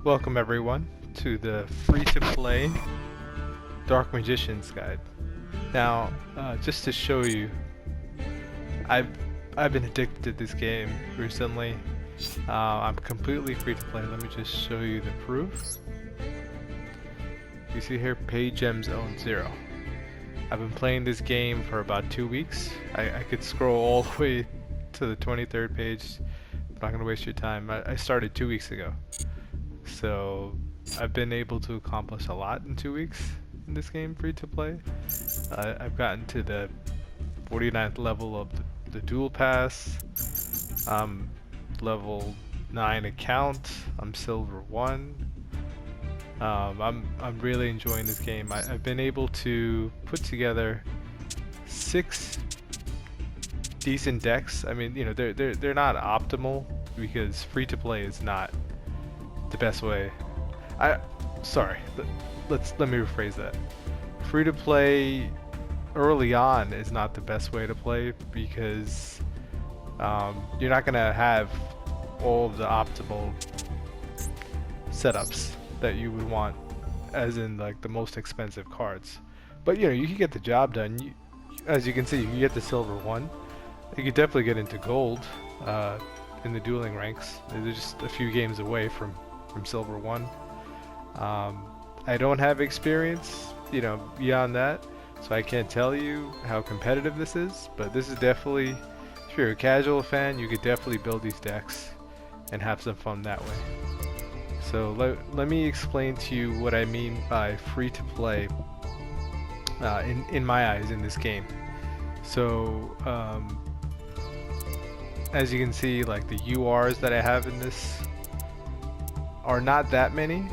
Welcome everyone to the free-to-play Dark Magician's Guide. Now, just to show you, I've been addicted to this game recently. I'm completely free-to-play. Let me just show you the proof. You see here, pay gems own 0. I've been playing this game for about 2 weeks. I could scroll all the way to the 23rd page. I'm not gonna waste your time. I started 2 weeks ago. So I've been able to accomplish a lot in 2 weeks in this game, free to play. I've gotten to the 49th level of the Duel Pass. Level 9 account. I'm Silver 1. I'm really enjoying this game. I've been able to put together 6 decent decks. I mean, you know, they're not optimal because free to play is not the best way. Let me rephrase that. Free to play early on is not the best way to play because you're not gonna have all of the optimal setups that you would want, as in like the most expensive cards. But you know, you can get the job done. As you can see, you can get the Silver 1. You could definitely get into Gold in the dueling ranks. They're just a few games away from Silver 1. I don't have experience, you know, beyond that, so I can't tell you how competitive this is, but this is definitely, if you're a casual fan, you could definitely build these decks and have some fun that way. So let me explain to you what I mean by free to play in my eyes in this game. So as you can see, like the URs that I have in this are not that many.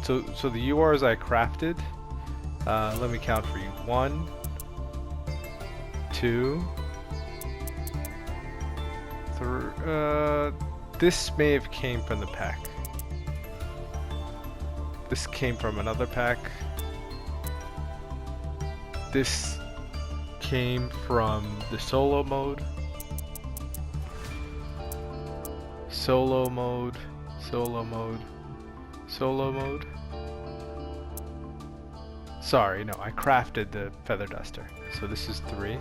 So the URs I crafted, let me count for you. 1, 2, 3. This may have came from the pack. This came from another pack. This came from the solo mode. Solo mode. Solo mode. Solo mode. Sorry, no, I crafted the feather duster. So this is 3.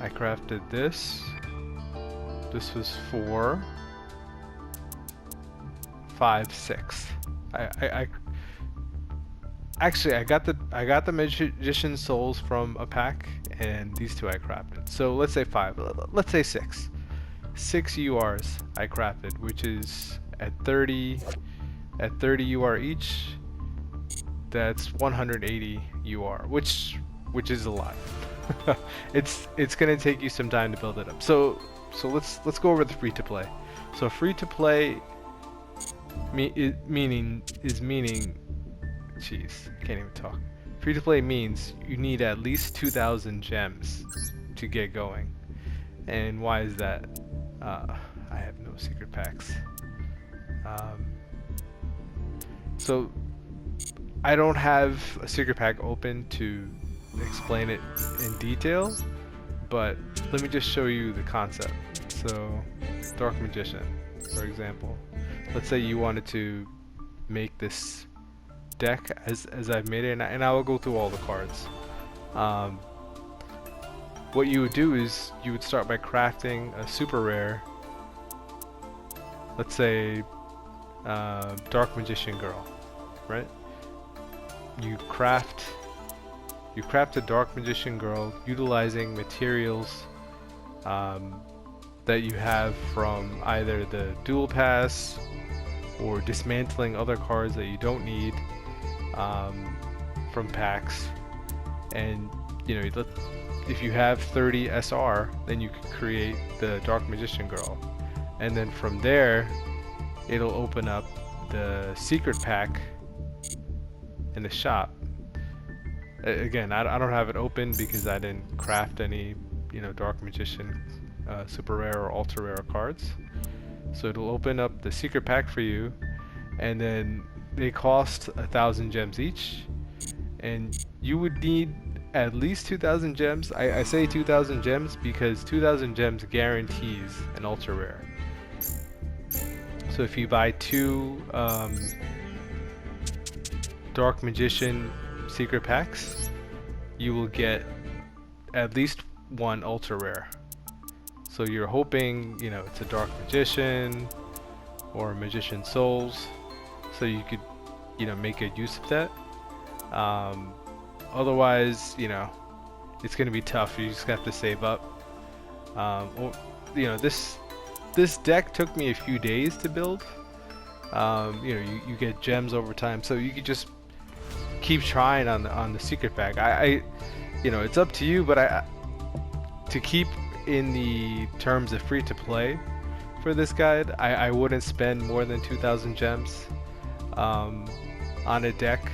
I crafted this. This was 4. 5, 6. Actually I got the magician souls from a pack, and these 2 I crafted. So let's say 5. Let's say 6. 6 URs I crafted, which is at 30 UR each. That's 180 UR, which is a lot. It's gonna take you some time to build it up. So let's go over the free to play. So free to play meaning, jeez, I can't even talk. Free to play means you need at least 2,000 gems to get going. And why is that? I have no secret packs. So I don't have a secret pack open to explain it in detail, but let me just show you the concept. So Dark Magician, for example. Let's say you wanted to make this deck as I've made it, and I will go through all the cards. What you would do is you would start by crafting a super rare. Let's say Dark Magician Girl, right? You craft a Dark Magician Girl utilizing materials that you have from either the Duel Pass or dismantling other cards that you don't need from packs. And you know, if you have 30 SR, then you can create the Dark Magician Girl, and then from there it'll open up the secret pack in the shop. Again, I don't have it open because I didn't craft any, you know, Dark Magician super rare or ultra rare cards. So it'll open up the secret pack for you, and then they cost 1,000 gems each, and you would need at least 2,000 gems. I say 2,000 gems because 2,000 gems guarantees an ultra rare. So if you buy 2 Dark Magician secret packs, you will get at least 1 ultra rare. So you're hoping, you know, it's a Dark Magician or Magician Souls, so you could, you know, make good use of that. Otherwise, you know, it's gonna be tough. You just have to save up. Or, you know, this deck took me a few days to build. You know, you get gems over time, so you could just keep trying on the secret pack. You know, it's up to you, but to keep in the terms of free to play for this guide, I wouldn't spend more than 2,000 gems on a deck,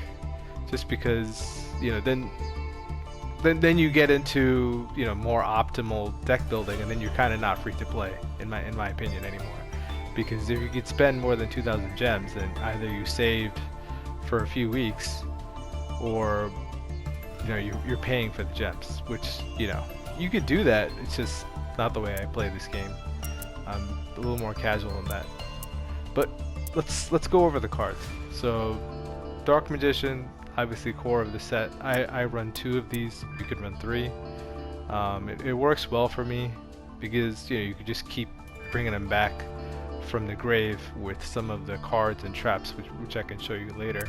just because, you know, then you get into, you know, more optimal deck building, and then you're kind of not free to play in my opinion anymore. Because if you could spend more than 2,000 gems, then either you saved for a few weeks, or, you know, you're paying for the gems, which, you know, you could do that. It's just not the way I play this game. I'm a little more casual than that. But let's go over the cards. So Dark Magician, obviously core of the set. I run 2 of these. You could run 3. It works well for me because, you know, you could just keep bringing them back from the grave with some of the cards and traps, which I can show you later.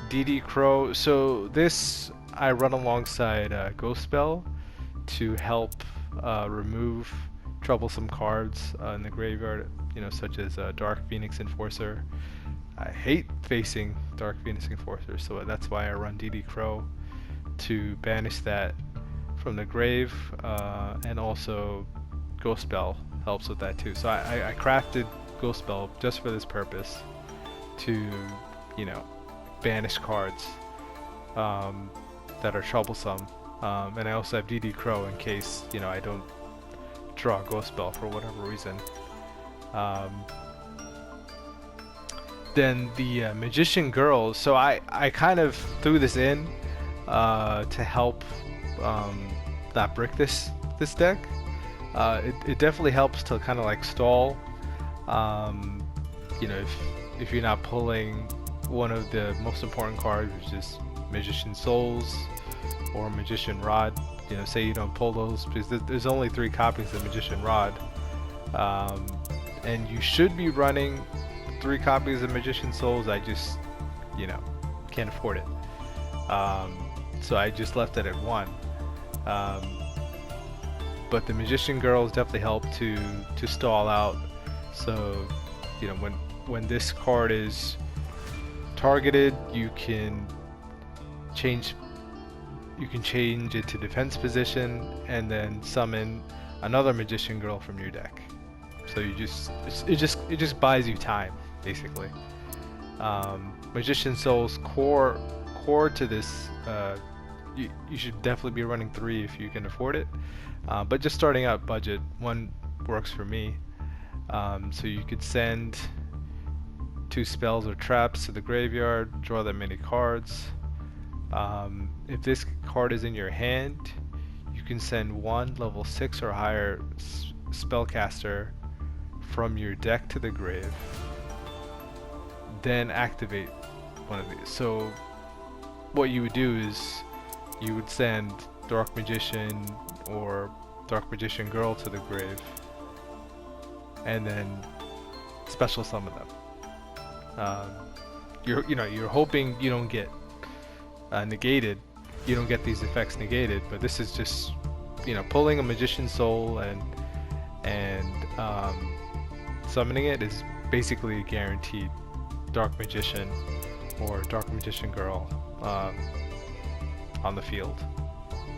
DD Crow. So this I run alongside Ghost Spell to help remove troublesome cards in the graveyard, you know, such as Dark Phoenix Enforcer. I hate facing Dark Phoenix Enforcer, so that's why I run DD Crow to banish that from the grave, and also Ghost Spell helps with that too. So I crafted Ghost Spell just for this purpose, to, you know, banish cards that are troublesome, and I also have DD Crow in case, you know, I don't draw Ghost Spell for whatever reason. Then the Magician Girl. So I kind of threw this in to help not brick this deck. It definitely helps to kind of like stall. You know, if you're not pulling one of the most important cards, which is Magician Souls or Magician Rod. You know, say you don't pull those, because there's only 3 copies of Magician Rod, and you should be running 3 copies of Magician Souls. I just, you know, can't afford it, so I just left it at 1. But the Magician Girls definitely help to stall out. So, you know, when this card is targeted, you can change it to defense position and then summon another Magician Girl from your deck. So it just buys you time, basically. Magician Souls core to this, you should definitely be running 3 if you can afford it. But just starting out budget, 1 works for me. So you could send 2 spells or traps to the graveyard, draw that many cards. If this card is in your hand, you can send 1 level 6 or higher spellcaster from your deck to the grave, then activate one of these. So what you would do is you would send Dark Magician or Dark Magician Girl to the grave, and then special summon them. You're hoping you don't get negated. You don't get these effects negated, but this is just, you know, pulling a Magician Soul and summoning it is basically a guaranteed Dark Magician or Dark Magician Girl on the field.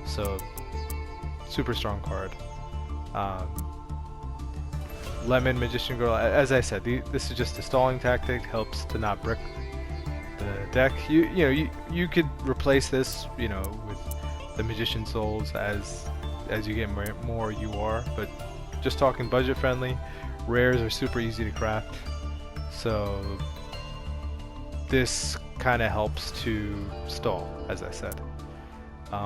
So super strong card. Lemon Magician Girl, as I said, this is just a stalling tactic, helps to not brick the deck. You could replace this, you know, with the Magician Souls as you get more UR, but just talking budget friendly, rares are super easy to craft, so this kind of helps to stall, as I said.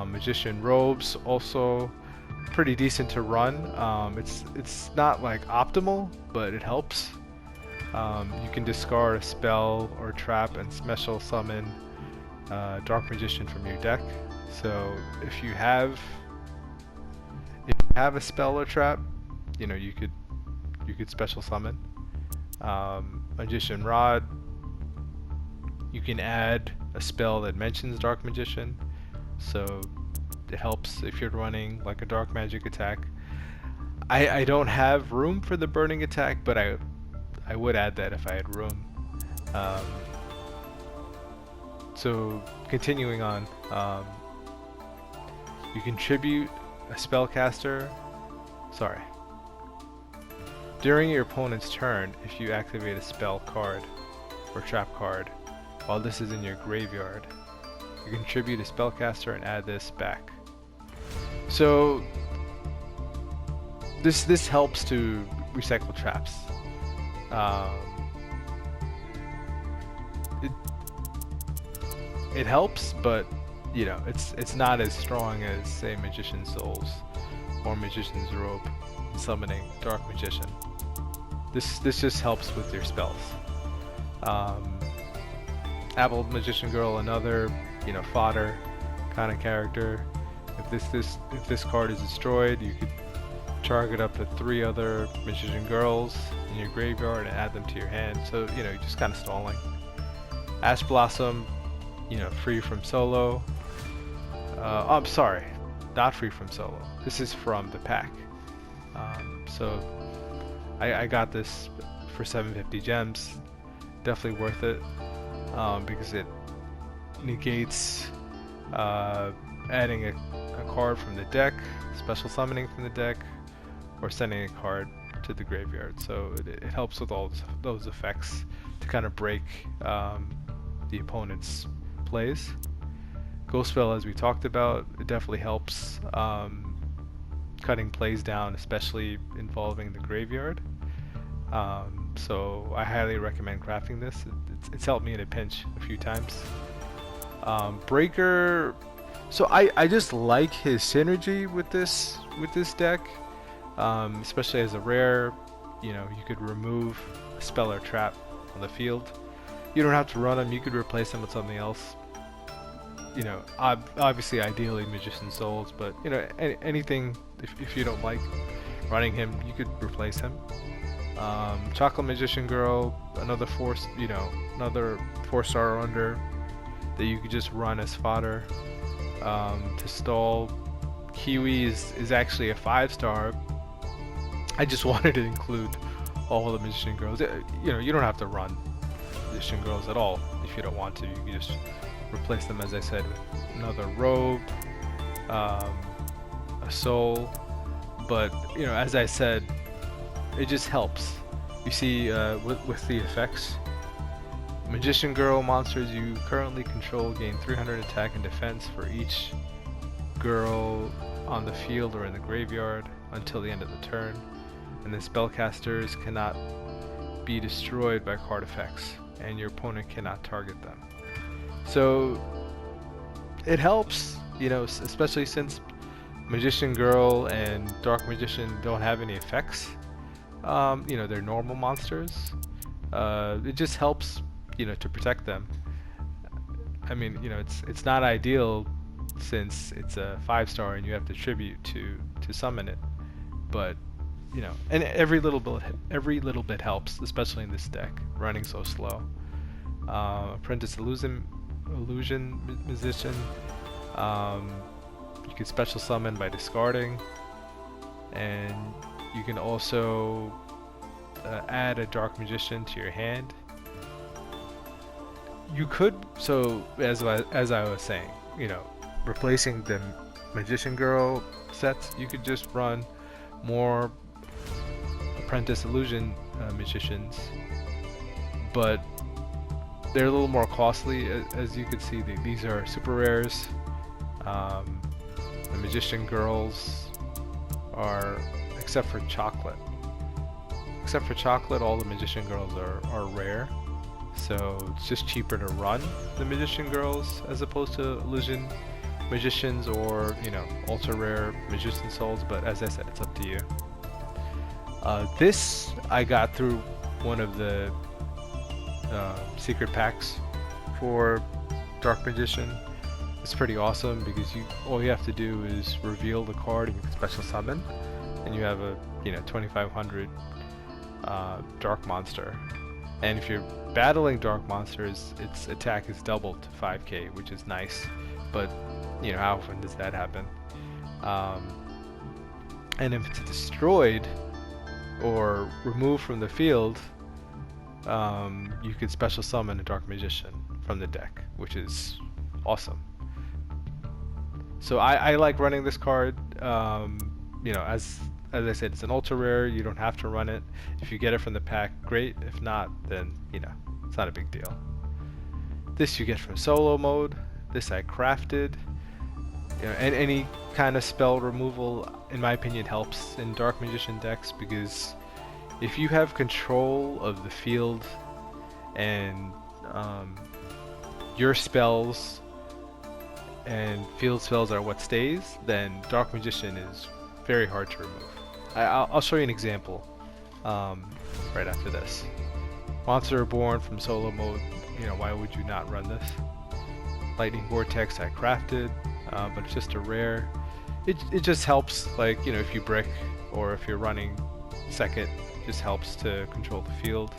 Magician Robes also pretty decent to run. It's not like optimal, but it helps. You can discard a spell or trap and special summon Dark Magician from your deck. So if you have a spell or trap, you know, you could special summon. Magician Rod. You can add a spell that mentions Dark Magician, so it helps if you're running like a dark magic attack. I don't have room for the burning attack, but I would add that if I had room. So continuing on, you contribute a spellcaster. Sorry. During your opponent's turn, if you activate a spell card or trap card while this is in your graveyard, you contribute a spellcaster and add this back. So this helps to recycle traps. It helps, but you know, it's not as strong as, say, Magician's Souls or Magician's Robe summoning Dark Magician. This just helps with your spells. Apple Magician Girl, another, you know, fodder kind of character. If this card is destroyed, you could target up to 3 other Magician Girls in your graveyard and add them to your hand. So, you know, you're just kind of stalling. Ash Blossom, you know, free from solo. I'm sorry, not free from solo. This is from the pack. So I got this for 750 gems. Definitely worth it, because it negates adding a card from the deck, special summoning from the deck, or sending a card to the graveyard. So it helps with all those effects to kind of break the opponent's plays. Ghost Spell, as we talked about, it definitely helps cutting plays down, especially involving the graveyard. So I highly recommend crafting this. It's helped me in a pinch a few times. Breaker, so I just like his synergy with this deck, especially as a rare. You know, you could remove a spell or trap on the field. You don't have to run him. You could replace him with something else. You know, obviously, ideally Magician's Souls, but you know, anything. If you don't like running him, you could replace him. Chocolate Magician Girl, another 4-star or under that you could just run as fodder to stall. Kiwi is actually a 5-star. I just wanted to include all the Magician Girls. You know, you don't have to run Magician Girls at all if you don't want to. You can just replace them, as I said, with another robe, a soul. But you know, as I said, it just helps. You see, with the effects, Magician Girl monsters you currently control gain 300 attack and defense for each girl on the field or in the graveyard until the end of the turn, and the spellcasters cannot be destroyed by card effects, and your opponent cannot target them. So it helps, you know, especially since Magician Girl and Dark Magician don't have any effects. You know, they're normal monsters. It just helps, you know, to protect them. I mean, you know, it's not ideal since it's a 5-star and you have to tribute to summon it, but you know, and every little bit helps, especially in this deck running so slow. Apprentice Illusion Musician. You can special summon by discarding, and you can also add a Dark Magician to your hand. You could, so as I was saying, you know, replacing the Magician Girl sets, you could just run more Apprentice Illusion Magicians, but they're a little more costly. As you can see, these are super rares. The Magician Girls are, except for Chocolate, all the Magician Girls are rare. So it's just cheaper to run the Magician Girls as opposed to Illusion magicians or, you know, ultra rare magician souls, but as I said, it's up to you. This I got through one of the secret packs for Dark Magician. It's pretty awesome because all you have to do is reveal the card and you can special summon, and you have a 2500 Dark Monster. And if you're battling Dark Monsters, its attack is doubled to 5k, which is nice. But how often does that happen? And if it's destroyed or removed from the field, you could special summon a Dark Magician from the deck, which is awesome. So I like running this card. As I said, it's an ultra rare. You don't have to run it. If you get it from the pack, great. If not, then it's not a big deal. This you get from solo mode. This I crafted. And any kind of spell removal, in my opinion, helps in Dark Magician decks, because if you have control of the field and your spells and field spells are what stays, then Dark Magician is very hard to remove. I'll show you an example right after this. Monster Reborn from solo mode. Why would you not run this? Lightning Vortex I crafted, but it's just a rare. It just helps, like, if you brick or if you're running second, just helps to control the field.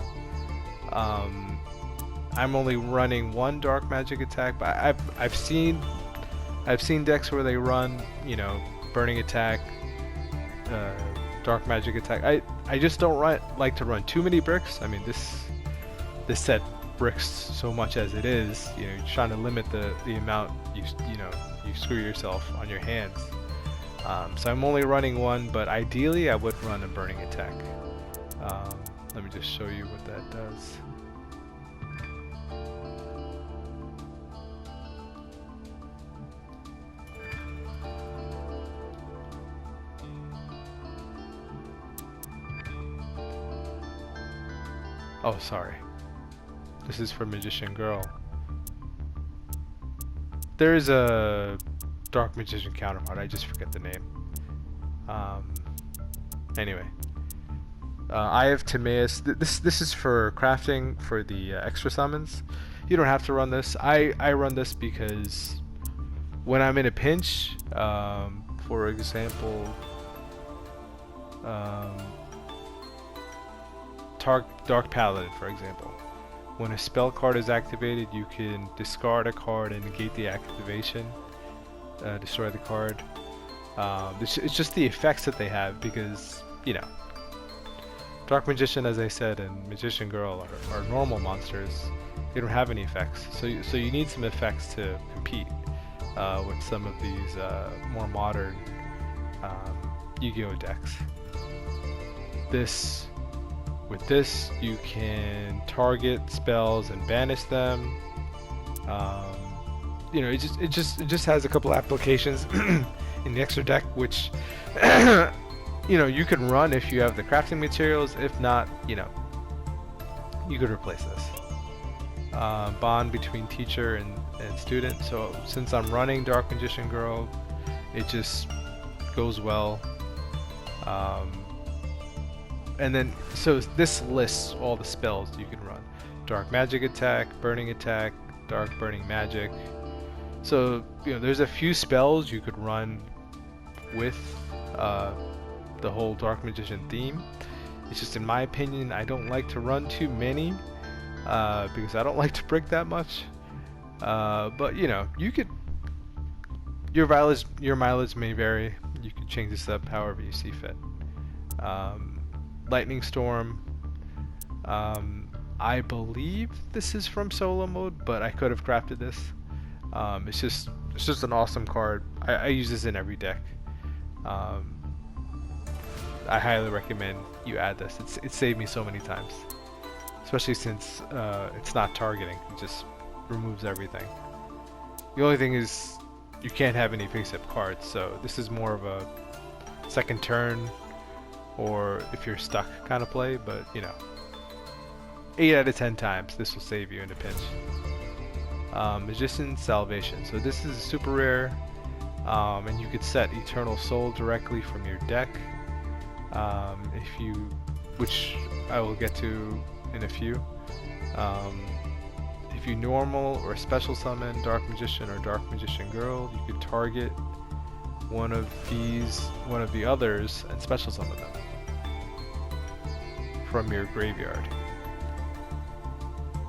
I'm only running one dark magic attack, but I've seen decks where they run, burning attack, dark magic attack. I just don't like to run too many bricks. I mean, this set bricks so much as it is. You're trying to limit the amount you screw yourself on your hands. So I'm only running one, but ideally I would run a burning attack. Let me just show you what that does. Oh, sorry. This is for Magician Girl. There's a Dark Magician counterpart. I just forget the name. Anyway, I have Timaeus. This is for crafting for the extra summons. You don't have to run this. I run this because when I'm in a pinch, for example, Dark Paladin, for example. When a spell card is activated, you can discard a card and negate the activation, destroy the card. It's just the effects that they have, because, Dark Magician, as I said, and Magician Girl are normal monsters. They don't have any effects, so you need some effects to compete with some of these more modern Yu-Gi-Oh decks. With this, you can target spells and banish them. It just has a couple applications in the extra deck, which you can run if you have the crafting materials. If not, you could replace this. Bond between teacher and student. So since I'm running Dark Magician Girl, it just goes well. And then, so this lists all the spells you can run. Dark Magic Attack, Burning Attack, Dark Burning Magic. So, there's a few spells you could run with the whole Dark Magician theme. It's just, in my opinion, I don't like to run too many because I don't like to brick that much. But, you could, your mileage may vary. You can change this up however you see fit. Lightning Storm. I believe this is from solo mode, but I could have crafted this. It's just an awesome card. I use this in every deck. I highly recommend you add this. It saved me so many times, especially since it's not targeting. It just removes everything. The only thing is you can't have any face-up cards, so this is more of a second turn, or if you're stuck kind of play, but 8 out of 10 times this will save you in a pinch. Magician's Salvation. So this is a super rare. And you could set Eternal Soul directly from your deck, if you, which I will get to in a few. If you normal or special summon Dark Magician or Dark Magician Girl, you could target one of the others, and special summon them from your graveyard.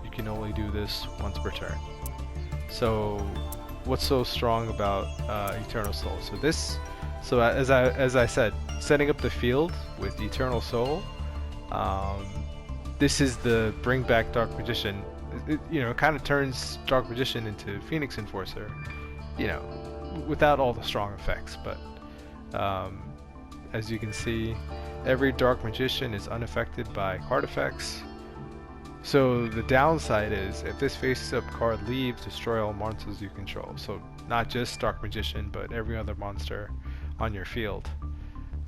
You can only do this once per turn. So, what's so strong about Eternal Soul? So as I said, setting up the field with Eternal Soul, this is the bring back Dark Magician. It kind of turns Dark Magician into Phoenix Enforcer, without all the strong effects. But as you can see, every Dark Magician is unaffected by card effects. So the downside is, if this face-up card leaves, destroy all monsters you control. So not just Dark Magician, but every other monster on your field.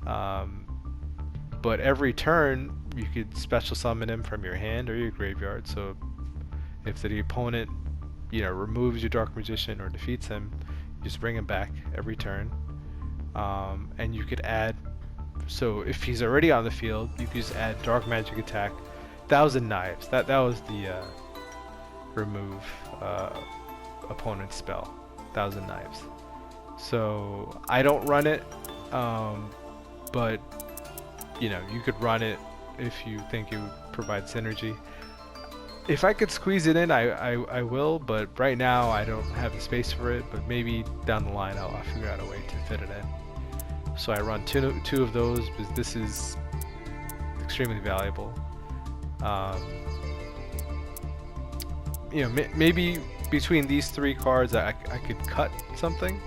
But every turn, you could special summon him from your hand or your graveyard. So if the opponent, removes your Dark Magician or defeats him, you just bring him back every turn. And you could add, so if he's already on the field, you could just add Dark Magic Attack, 1,000 Knives. That was the remove opponent's spell, 1,000 Knives. So I don't run it, but you could run it if you think it would provide synergy. If I could squeeze it in, I will, but right now I don't have the space for it. But maybe down the line I'll figure out a way to fit it in. So I run two of those because this is extremely valuable. Maybe between these three cards I could cut something,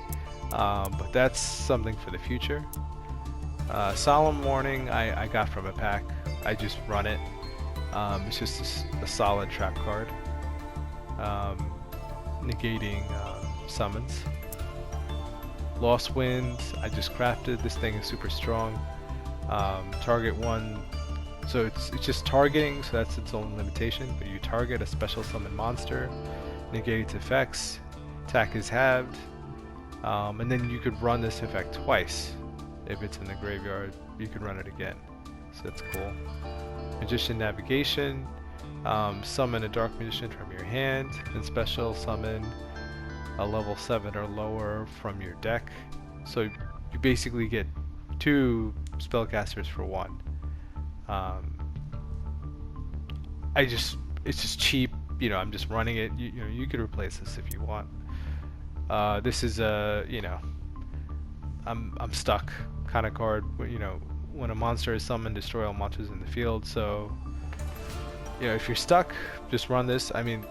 but that's something for the future. Solemn Warning I got from a pack. I just run it. It's just a solid trap card, negating summons. Lost Wind I just crafted. This thing is super strong. Target one, so it's just targeting, so that's its own limitation. But you target a special summon monster, negate its effects, attack is halved, and then you could run this effect twice. If it's in the graveyard, you could run it again. So that's cool. Magician Navigation, summon a Dark Magician from your hand, and special summon a level 7 or lower from your deck. So you basically get 2 spellcasters for 1. It's just cheap, I'm just running it. You could replace this if you want. This is a, I'm stuck kind of card. When a monster is summoned, destroy all monsters in the field. So, if you're stuck, just run this. I mean,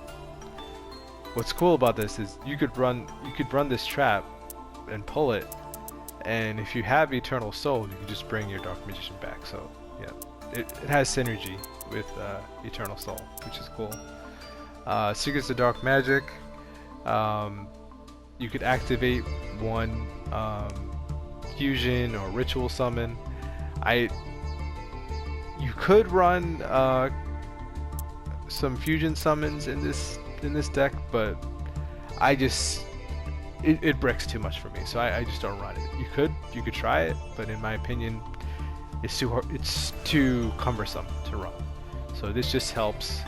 what's cool about this is you could run this trap and pull it, and if you have Eternal Soul, you can just bring your Dark Magician back. So, yeah, it has synergy with Eternal Soul, which is cool. Secrets of Dark Magic. You could activate one fusion or ritual summon. You could run some fusion summons in this deck, but it bricks too much for me, so I just don't run it. You could try it, but in my opinion, it's too cumbersome to run. So this just helps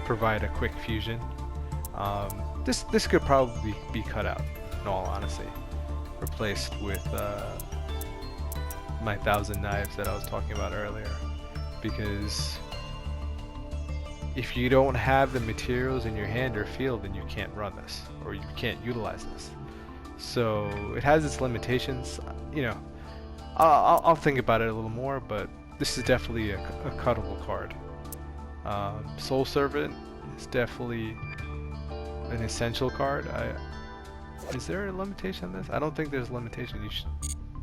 provide a quick fusion. This could probably be cut out, in all honesty, replaced with my 1,000 Knives that I was talking about earlier, because if you don't have the materials in your hand or field, then you can't run this, or you can't utilize this. So it has its limitations. I'll think about it a little more, but this is definitely a cuttable card. Soul Servant is definitely an essential card. Is there a limitation on this? I don't think there's a limitation.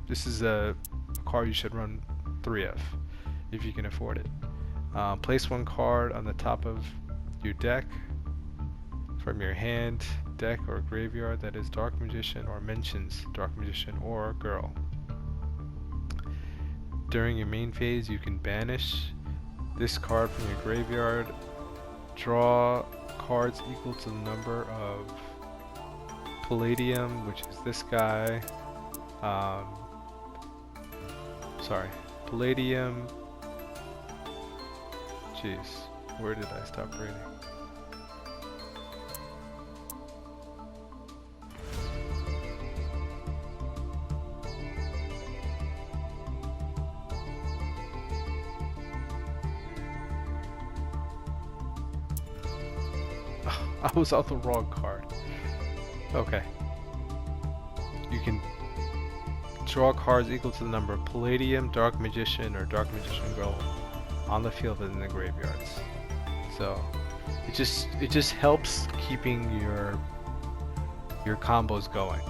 This is a card you should run 3 of if you can afford it. Place 1 card on the top of your deck from your hand, deck, or graveyard that is Dark Magician or mentions Dark Magician or Girl. During your main phase, you can banish this card from your graveyard. Draw cards equal to the number of Palladium, which is this guy. Sorry, Palladium. Jeez, where did I stop reading? I was on the wrong card. Okay. You can draw cards equal to the number of Palladium, Dark Magician, or Dark Magician Girl on the field and in the graveyards. So it just helps keeping your combos going.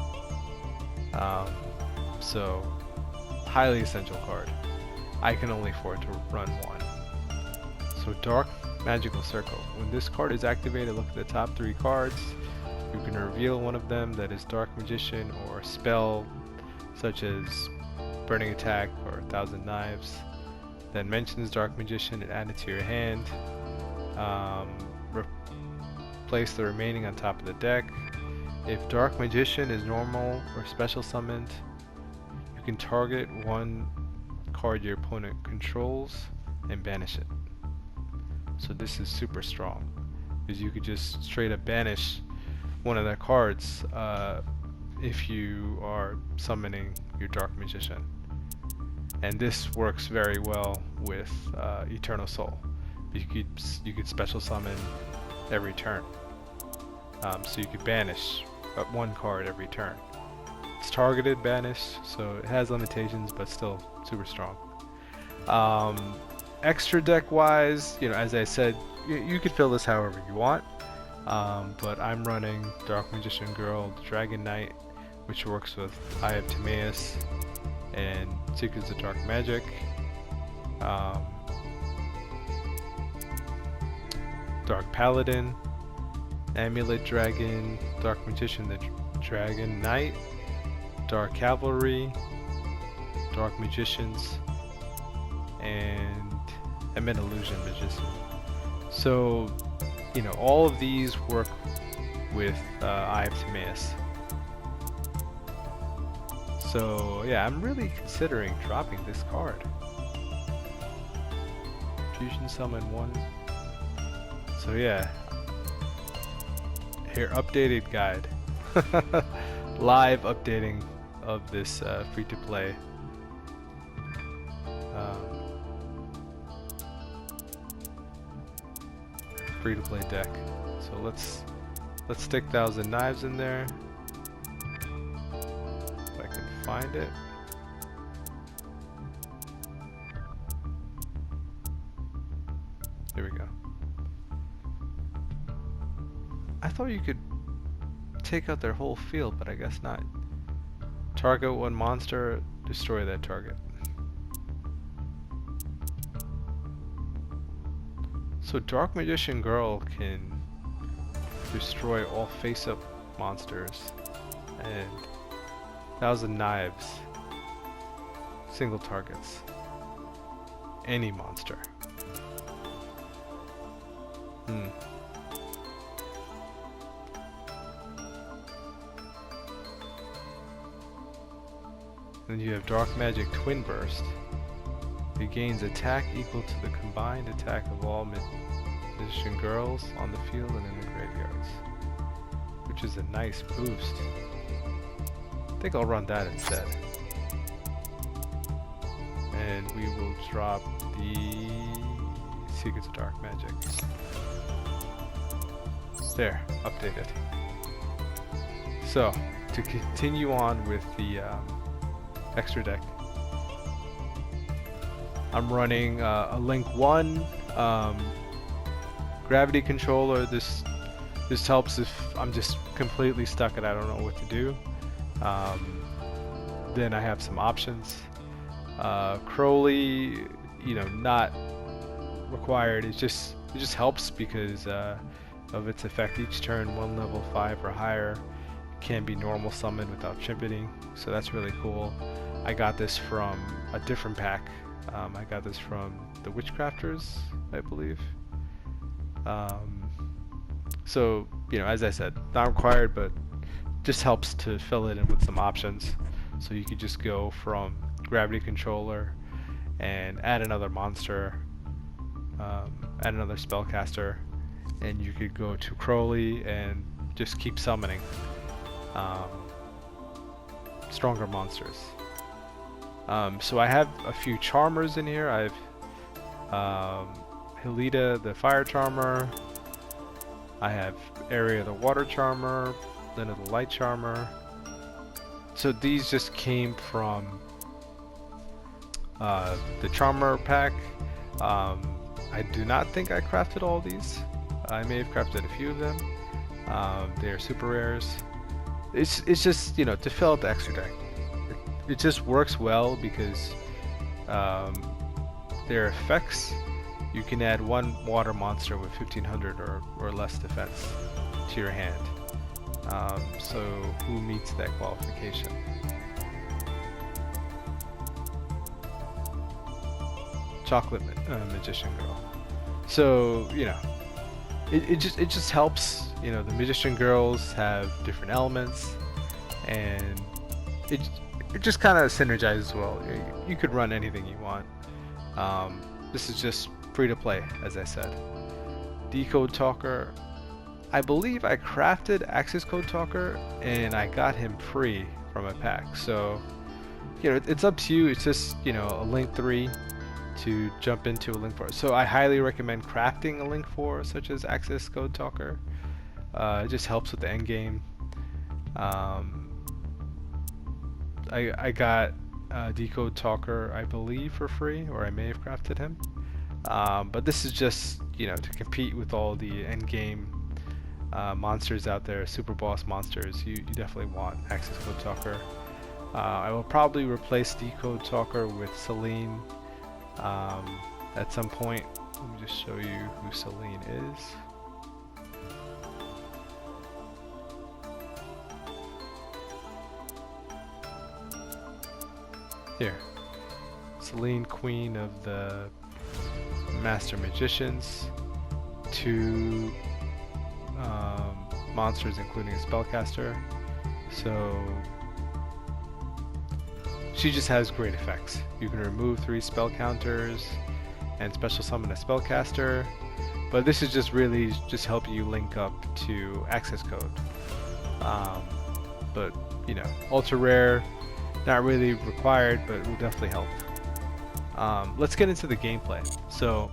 So highly essential card. I can only afford to run one. So Dark Magical Circle. When this card is activated, look at the top 3 cards. You can reveal one of them that is Dark Magician or a spell such as Burning Attack or 1,000 Knives. Then mentions Dark Magician and add it to your hand. Place the remaining on top of the deck. If Dark Magician is normal or special summoned, you can target one card your opponent controls and banish it. So this is super strong, because you could just straight up banish one of their cards if you are summoning your Dark Magician. And this works very well with Eternal Soul. You could special summon every turn. So you could banish one card every turn. It's targeted banish, so it has limitations, but still super strong. Extra deck wise, as I said, you could fill this however you want. But I'm running Dark Magician Girl, Dragon Knight, which works with Eye of Timaeus and Secrets of Dark Magic. Dark Paladin, Amulet Dragon, Dark Magician the Dragon Knight, Dark Cavalry, Dark Magicians, and an Illusion Magician. So, all of these work with Eye of Timaeus. So, yeah, I'm really considering dropping this card. Fusion Summon 1. So, yeah. Here, updated guide. Live updating of this free-to-play. Free-to-play deck. So let's stick 1,000 Knives in there. If I can find it. Here we go. I thought you could take out their whole field, but I guess not. Target one monster, destroy that target. So Dark Magician Girl can destroy all face-up monsters, and 1,000 Knives, single targets, any monster. Then you have Dark Magic Twin Burst. It gains attack equal to the combined attack of all Magician Girls on the field and in the graveyards, which is a nice boost. I think I'll run that instead. And we will drop the Secrets of Dark Magic. There, updated. So, to continue on with the extra deck, I'm running a Link 1 Gravity Controller. This helps if I'm just completely stuck and I don't know what to do. Then I have some options. Crowley, not required. It just helps because of its effect each turn. 1 level 5 or higher. It can be normal summoned without trumpeting, so that's really cool. I got this from a different pack. I got this from the Witchcrafters, I believe. So, as I said, not required, but just helps to fill it in with some options. So you could just go from gravity controller and add another monster, add another spellcaster, and you could go to Crowley and just keep summoning stronger monsters. So I have a few charmers in here. I have Hilita the fire charmer, I have Area the water charmer, Lena the light charmer. So these just came from the charmer pack. I do not think I crafted all these. I may have crafted a few of them. They are super rares. It's just, you know, to fill out the extra deck. It just works well because their effects, you can add one water monster with 1500 or less defense to your hand. So who meets that qualification? Chocolate Magician Girl. So, you know, it just helps. You know, the Magician Girls have different elements, and it just kind of synergizes well. You could run anything you want. This is just free to play, as I said. Decode Talker. I believe I crafted Access Code Talker and I got him free from a pack. So, you know, it's up to you. It's just, you know, a link 3 to jump into a link 4. So I highly recommend crafting a link 4 such as Access Code Talker. It just helps with the end game. I got Decode Talker, I believe, for free, or I may have crafted him. But this is just, you know, to compete with all the end game monsters out there, super boss monsters. You definitely want Access Code Talker. I will probably replace Decode Talker with Celine at some point. Let me just show you who Celine is. Here, Celine, Queen of the Master Magicians. 2 monsters, including a spellcaster. So she just has great effects. You can remove 3 spell counters and special summon a spellcaster. But this is just really just helping you link up to access code. But you know, ultra rare. Not really required, but it will definitely help. Let's get into the gameplay. So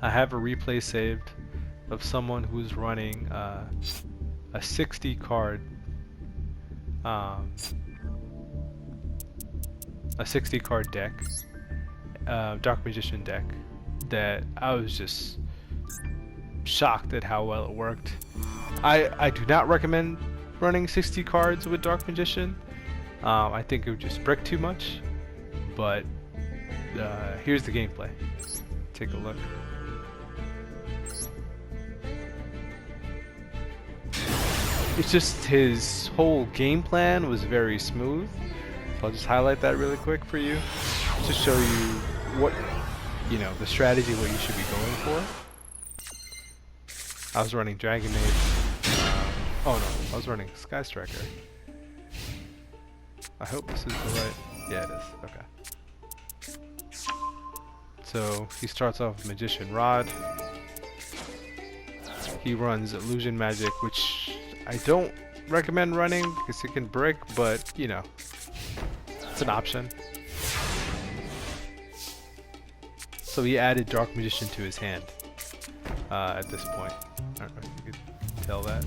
I have a replay saved of someone who's running a 60 card deck, Dark Magician deck, that I was just shocked at how well it worked. I do not recommend running 60 cards with Dark Magician. I think it would just brick too much, but here's the gameplay. Take a look. It's just his whole game plan was very smooth. So I'll just highlight that really quick for you to show you what, you know, the strategy, what you should be going for. I was running Dragon Mage. Oh no, I was running Sky Striker. I hope this is the right. Yeah, it is. Okay. So he starts off with Magician Rod. He runs Illusion Magic, which I don't recommend running because it can brick, but you know, it's an option. So he added Dark Magician to his hand at this point. I don't know if you could tell that.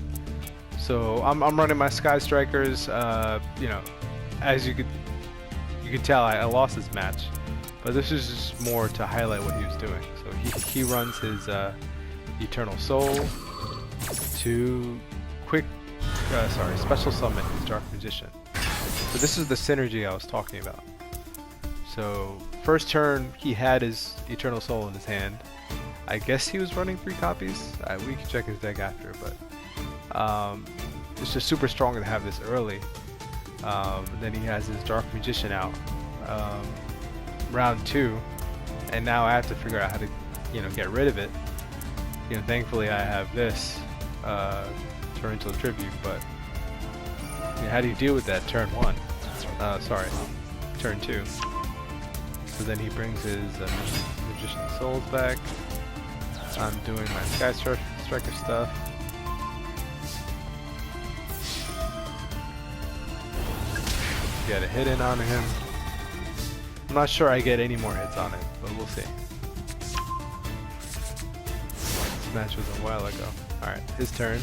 So I'm running my Sky Strikers. You know, as you could tell, I lost this match, but this is just more to highlight what he was doing. So he runs his Eternal Soul to special summon his Dark Magician. So this is the synergy I was talking about. So first turn he had his Eternal Soul in his hand. I guess he was running 3 copies. We can check his deck after, but it's just super strong to have this early. Then he has his Dark Magician out round 2, and now I have to figure out how to, you know, get rid of it. You know, thankfully I have this torrential tribute, but how do you deal with that turn 1? Sorry, turn 2. So then he brings his Magician Souls back. I'm doing my Sky Striker stuff. Get a hit in on him. I'm not sure I get any more hits on it, but we'll see. This match was a while ago. Alright, his turn.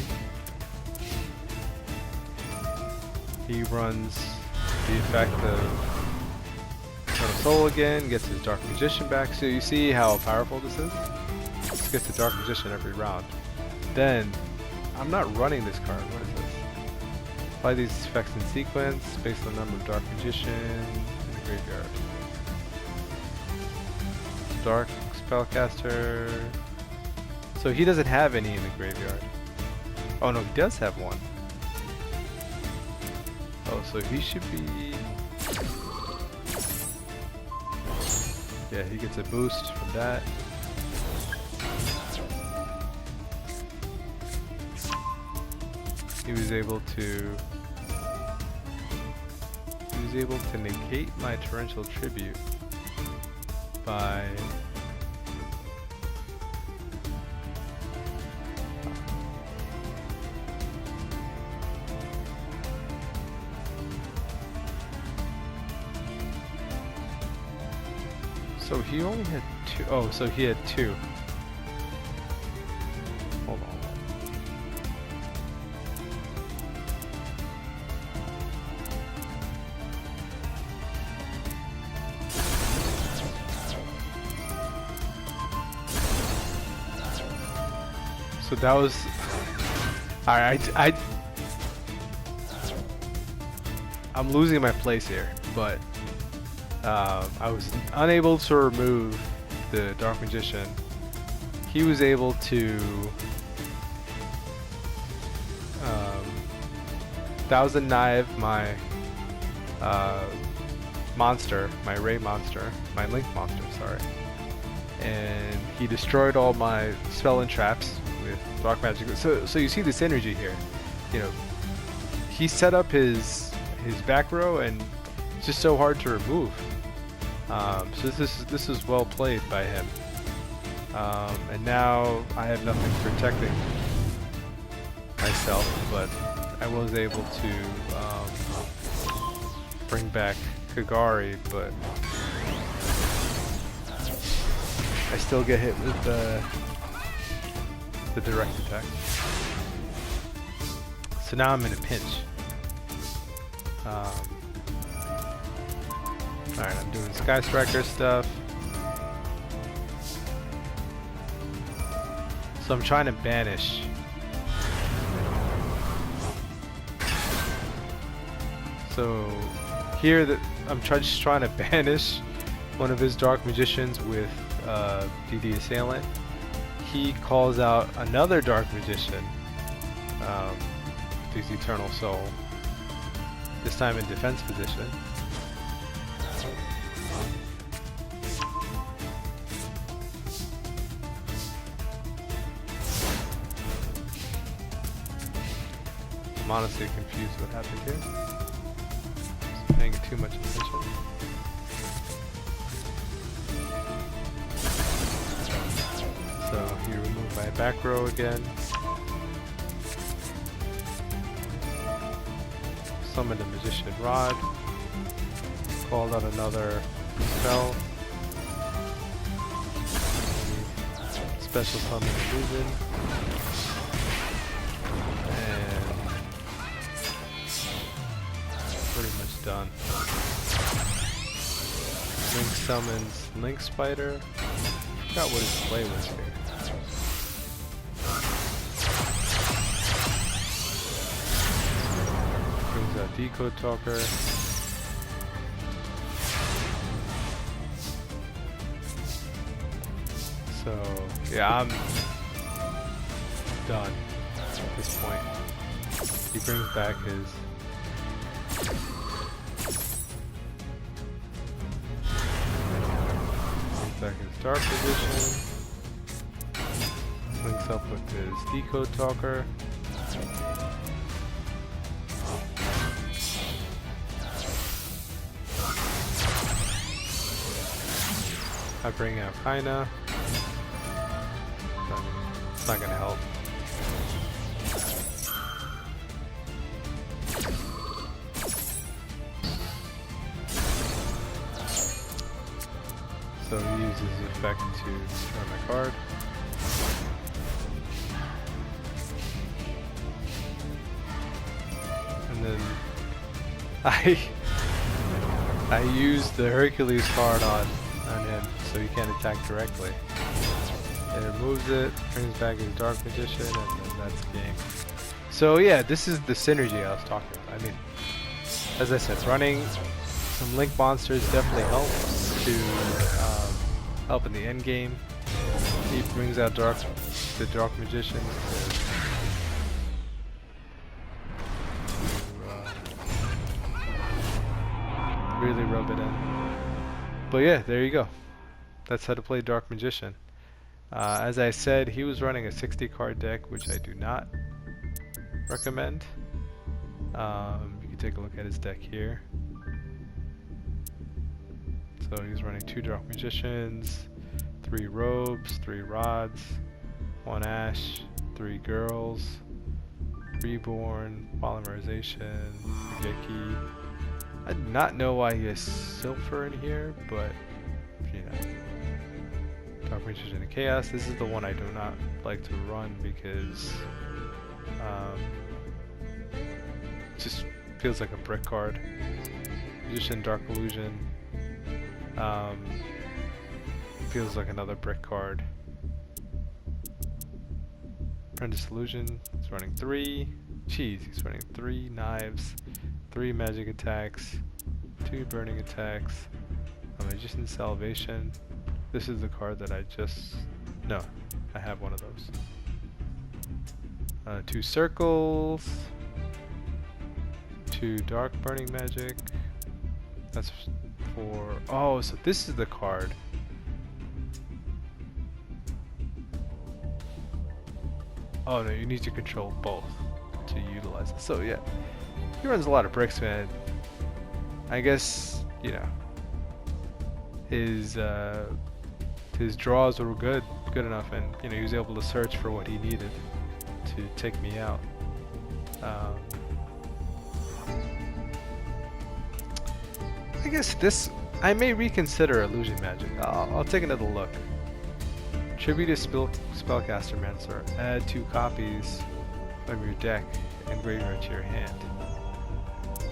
He runs the effect of Eternal Soul again, gets his Dark Magician back. So you see how powerful this is? Just gets the Dark Magician every round. Then, I'm not running this card. What is this? Apply these effects in sequence based on the number of Dark Magician in the graveyard. Dark Spellcaster. So he doesn't have any in the graveyard. Oh no, he does have one. Oh, so he should be... Yeah, he gets a boost from that. He was able to negate my torrential tribute by so he only had 2. Oh, so he had 2. Hold on. So that was... I'm losing my place here, but I was unable to remove the Dark Magician. He was able to 1000 Knife my monster, my Ray monster, my Link monster, sorry. And he destroyed all my spell and traps with Dark Magic. So you see the synergy here. You know, he set up his back row, and it's just so hard to remove. So this is well played by him. And now I have nothing protecting myself, but I was able to bring back Kagari, but I still get hit with the direct attack. So now I'm in a pinch. Alright, I'm doing Sky Striker stuff. So I'm trying to banish. So here I'm just trying to banish one of his Dark Magicians with DD Assailant. He calls out another Dark Magician, with his Eternal Soul, this time in defense position. I'm honestly confused what happened here. Just paying too much attention. So he removed my back row again. Summoned a Magician Rod. Called out another spell. Special summon Illusion. And pretty much done. Link summons Link Spider. Forgot what his play was here. Brings out Decode Talker. So yeah, I'm done at this point. He brings back his Dark Magician. Links up with his Decode Talker. I bring out Kaina. It's not gonna help. So he uses the effect to destroy my card. And then I use the Hercules card on him so he can't attack directly. It removes it, brings back his Dark Magician, and then that's game. So yeah, this is the synergy I was talking about. I mean, as I said, running some Link monsters definitely helps to help in the end game. He brings out the Dark Magician to really rub it in. But yeah, there you go. That's how to play Dark Magician. As I said, he was running a 60 card deck, which I do not recommend. You can take a look at his deck here. So he's running 2 Dark Magicians, 3 Robes, 3 Rods, 1 Ash, 3 Girls, Reborn, Polymerization, Yugioh. I do not know why he has Silver in here, but you know. Dark Magician and Chaos. This is the one I do not like to run because it just feels like a brick card. Magician, Dark Illusion. Feels like another brick card. Apprentice Illusion. He's running 3. Jeez, he's running 3 knives, 3 magic attacks, 2 burning attacks, a Magician's Salvation. This is the card that I just... No, I have one of those. 2 circles, 2 dark burning magic. That's for... Oh, so this is the card. Oh no, you need to control both to utilize it. So yeah, he runs a lot of bricks, man. I guess, you know, his draws were good enough, and you know, he was able to search for what he needed to take me out. I guess this, I may reconsider Illusion Magic. I'll take another look. Tribute to Spellcaster Mancer. Add 2 copies from your deck and graveyard to your hand.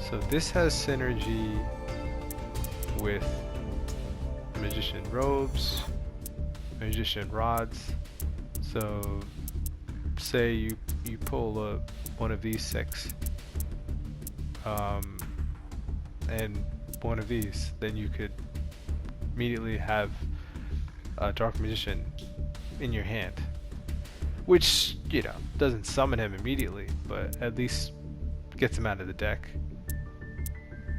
So this has synergy with Magician Robes, Magician Rods. So say you pull one of these 6 and one of these, then you could immediately have a Dark Magician in your hand, which, you know, doesn't summon him immediately, but at least gets him out of the deck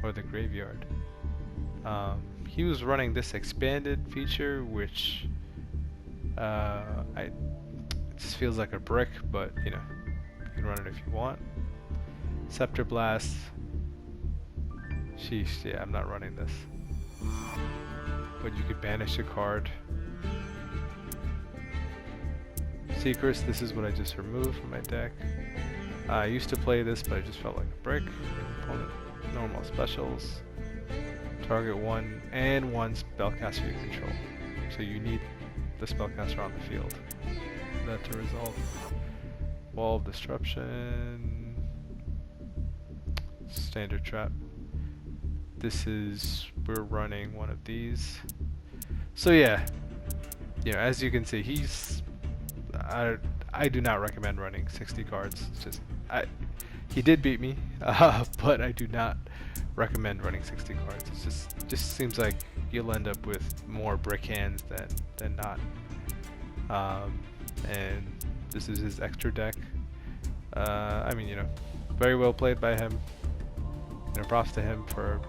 or the graveyard. He was running this expanded feature, which it just feels like a brick, but you know, you can run it if you want. Scepter Blast. Sheesh, yeah, I'm not running this. But you could banish a card. Secrets, this is what I just removed from my deck. I used to play this, but I just felt like a brick. Opponent, normal specials. Target 1 and 1 spellcaster you control. So you need the spellcaster on the field. That to resolve. Wall of Disruption. Standard Trap. This is, we're running one of these. So yeah, as you can see, I do not recommend running 60 cards. It's just, he did beat me, but I do not recommend running 60 cards. It's just seems like you'll end up with more brick hands than not. And this is his extra deck. I mean, you know, very well played by him. You know, props to him for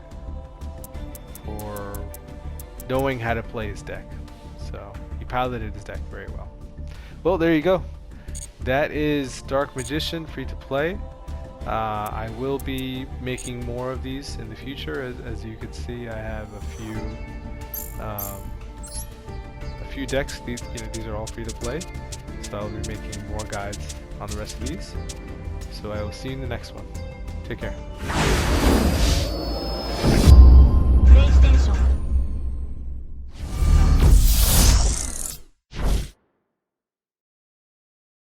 knowing how to play his deck. So he piloted his deck very well. Well, there you go. That is Dark Magician, free to play. I will be making more of these in the future. As you can see, I have a few few decks. These are all free to play. So I'll be making more guides on the rest of these. So I will see you in the next one. Take care.